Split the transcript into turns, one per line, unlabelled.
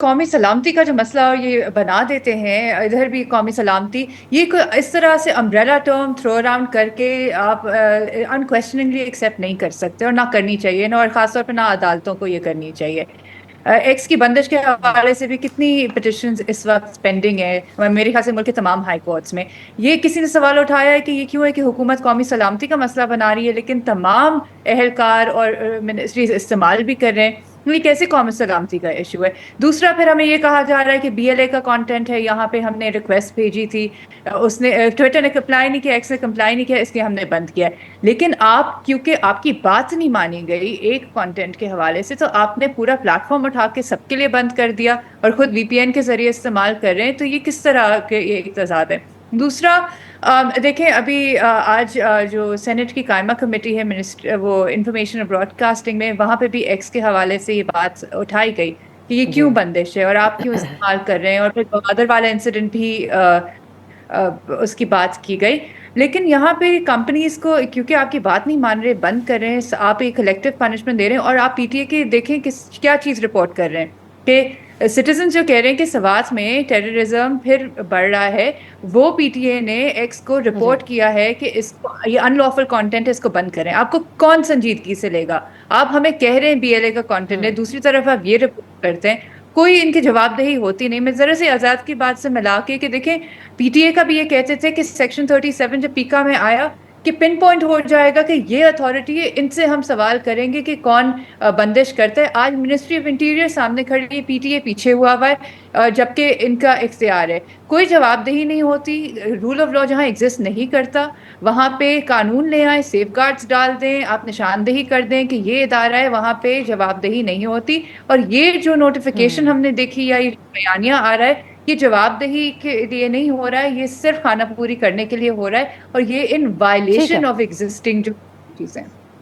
कौमी सलामती का जो मसला ये बना देते हैं, इधर भी कौमी सलामती, ये इस तरह से अम्ब्रेला टर्म थ्रो अराउंड करके आप अनक्वेश्चनिंगली एक्सेप्ट नहीं कर सकते, और ना करनी चाहिए ना, और ख़ासतौर पर ना अदालतों को ये करनी चाहिए। एक्स की बंदिश के हवाले से भी कितनी पिटिशंस इस वक्त पेंडिंग है, मेरे ख्याल से मुल्क के तमाम हाई कोर्ट्स में। ये किसी ने सवाल उठाया है कि ये क्यों है कि हुकूमत कौमी सलामती का मसला बना रही है, लेकिन तमाम अहलकार और मिनिस्ट्रीज इस्तेमाल भी कर रहे हैं। ये कैसे कौमी सलामती का इशू है? दूसरा, फिर हमें ये कहा जा रहा है कि बीएलए का कंटेंट है, यहाँ पे हमने रिक्वेस्ट भेजी थी, उसने ट्विटर ने कंप्लाई नहीं किया, एक्स ने कंप्लाई नहीं किया, इसलिए हमने बंद किया है। लेकिन आप, क्योंकि आपकी बात नहीं मानी गई एक कंटेंट के हवाले से, तो आपने पूरा प्लेटफॉर्म उठा के सबके लिए बंद कर दिया और खुद वीपीएन के जरिए इस्तेमाल कर रहे हैं। तो ये किस तरह के ये तजाद है? दूसरा, देखें अभी आज जो सेनेट की कायमा कमेटी है, मिनिस्टर वो इंफॉर्मेशन और ब्रॉडकास्टिंग में, वहाँ पे भी एक्स के हवाले से ये बात उठाई गई कि ये
जी।
क्यों बंदिश है और आप क्यों इस्तेमाल कर रहे हैं, और फिर गवादर वाला इंसिडेंट भी उसकी बात की गई। लेकिन यहाँ पे कंपनीज को, क्योंकि आपकी बात नहीं मान रहे, बंद कर रहे हैं, आप एक कलेक्टिव पनिशमेंट दे रहे हैं, और आप पीटीए के देखें किस क्या चीज रिपोर्ट कर रहे हैं कि सिटीजन जो कह रहे हैं कि सवात में टेररिज्म फिर बढ़ रहा है, वो पीटीए ने एक्स को
जी।
रिपोर्ट किया है कि इसको, ये अनलॉफुल कंटेंट है, इसको बंद करें। आपको कौन संजीदगी से लेगा? आप हमें कह रहे हैं बीएलए का कंटेंट है,
हम्म।
दूसरी तरफ आप ये रिपोर्ट करते हैं, कोई इनकी जवाबदेही होती नहीं। मैं जरा से आजाद की बात से मिला के कि देखें, पीटीए का भी ये कहते थे कि सेक्शन 37 जब पीका में आया कि पिन पॉइंट हो जाएगा कि ये अथॉरिटी है, इनसे हम सवाल करेंगे कि कौन बंदिश करता है। आज मिनिस्ट्री ऑफ इंटीरियर सामने खड़ी है, पीटीए पीछे हुआ हुआ है, जबकि इनका इख्तियार है। कोई जवाबदेही नहीं होती। रूल ऑफ लॉ जहां एग्जिस्ट नहीं करता, वहां पे कानून ले आए, सेफ गार्ड्स डाल दें, आप निशानदेही कर दें कि ये इदारा है, वहां पे जवाबदेही नहीं होती। और ये जो नोटिफिकेशन
हम्म।
हमने देखी या ये बयानिया आ रहा है, ये जवाबदेही के लिए नहीं हो रहा है, ये सिर्फ खाना पूरी करने के लिए हो रहा है, और ये इन
ठीक
वायलेशन
है।
ऑफ एग्जिस्टिंग जो चीजें हैं।